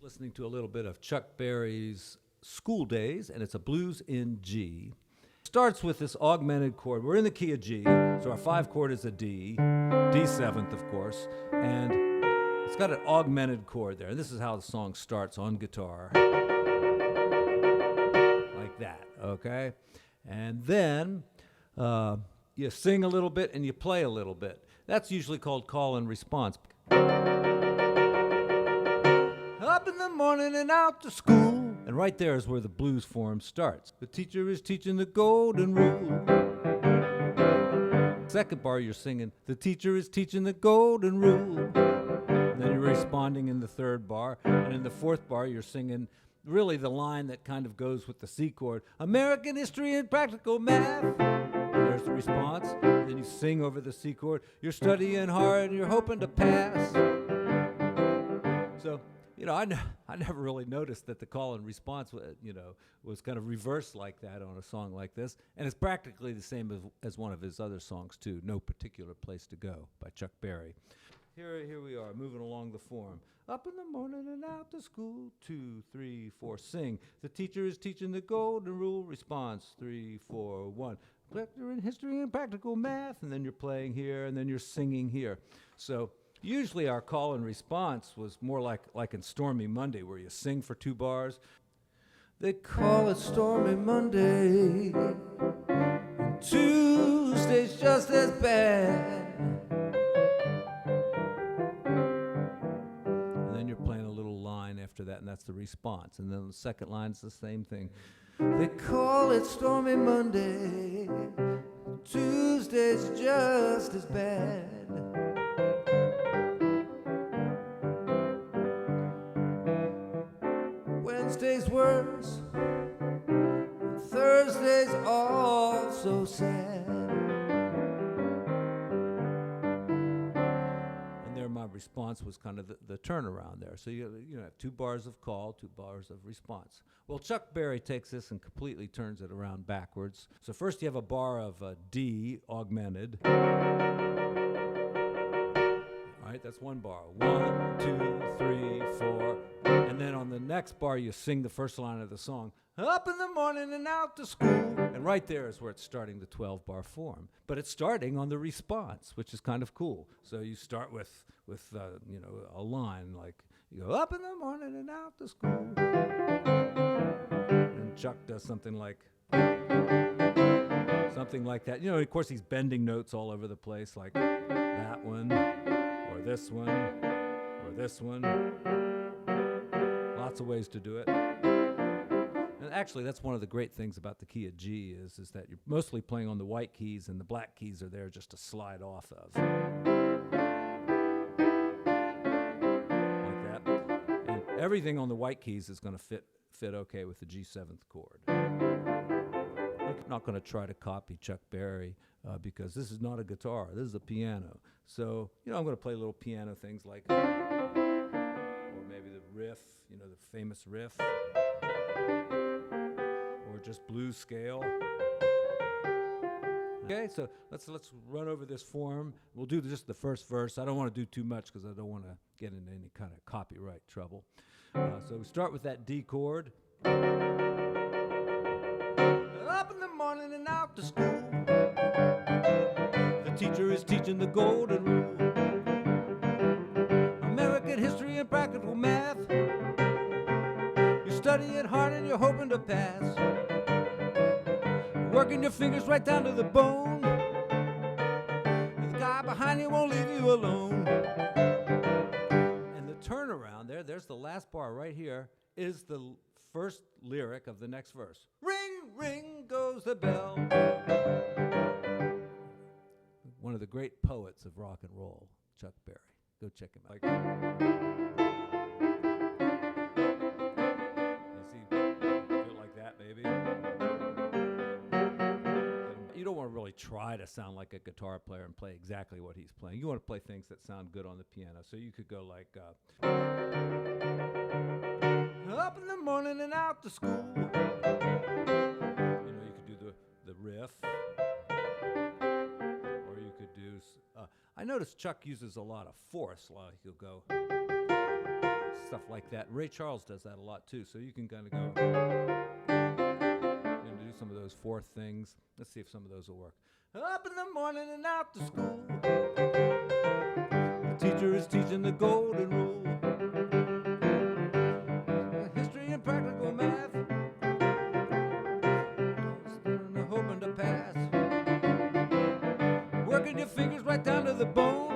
Listening to a little bit of Chuck Berry's School Days, and it's a blues in G. Starts with this augmented chord. We're in the key of G, so our 5 chord is a D, D7th, of course, and it's got an augmented chord there. And this is how the song starts on guitar, like that, okay? And then you sing a little bit and you play a little bit. That's usually called call and response. Up in the morning and out to school. And right there is where the blues form starts. The teacher is teaching the golden rule. Second bar you're singing, the teacher is teaching the golden rule. And then you're responding in the third bar. And in the fourth bar you're singing really the line that kind of goes with the C chord. American history and practical math. There's the response. Then you sing over the C chord. You're studying hard and you're hoping to pass. So, I never really noticed that the call and response, was kind of reversed like that on a song like this. And it's practically the same as one of his other songs, too, No Particular Place to Go by Chuck Berry. Here we are, moving along the form. Up in the morning and out to school, 2, 3, 4, sing. The teacher is teaching the golden rule, response, 3, 4, 1. Lecture in history and practical math, and then you're playing here, and then you're singing here. So usually our call and response was more like in Stormy Monday, where you sing for 2 bars. They call it Stormy Monday, and Tuesday's just as bad. And then you're playing a little line after that, and that's the response. And then the second line is the same thing. They call it Stormy Monday, Tuesday's just as bad. Wednesday's worse, and Thursday's also sad. And there my response was kind of the turnaround there. So you have 2 bars of call, 2 bars of response. Well, Chuck Berry takes this and completely turns it around backwards. So first you have a bar of D augmented. All right, that's 1 bar. 1, 2, 3, 4. And then on the next bar, you sing the first line of the song, up in the morning and out to school. And right there is where it's starting the 12-bar form. But it's starting on the response, which is kind of cool. So you start with a line like, you go up in the morning and out to school. And Chuck does something like that. Of course, he's bending notes all over the place, like that one, or this one, or this one. Lots of ways to do it. And actually, that's one of the great things about the key of G is that you're mostly playing on the white keys, and the black keys are there just to slide off of. Like that. And everything on the white keys is going to fit okay with the G7th chord. I'm not going to try to copy Chuck Berry because this is not a guitar. This is a piano. So, I'm going to play little piano things like, or maybe the riff, the famous riff, or just blues scale. Okay, so let's run over this form. We'll do just the first verse. I don't want to do too much because I don't want to get into any kind of copyright trouble. So we start with that D chord. Up in the morning and out to school. The teacher is teaching the golden rule. American history and practical math. You're studying hard and you're hoping to pass. Working your fingers right down to the bone. And the guy behind you won't leave you alone. And the turnaround there's the last bar right here, is the first lyric of the next verse. Ring, ring goes the bell. One of the great poets of rock and roll, Chuck Berry. Go check him out. You see, do it like that, maybe. You don't want to really really try to sound like a guitar player and play exactly what he's playing. You want to play things that sound good on the piano. So you could go like, up in the morning and out to school. You know, you could do the riff. Or you could do, I noticed Chuck uses a lot of force. Like he'll go, stuff like that. Ray Charles does that a lot too. So you can kind of go, and do some of those fourth things. Let's see if some of those will work. Up in the morning and out to school. The teacher is teaching the golden rule. History and practical math. Hoping to pass. Working your fingers right down to the bone.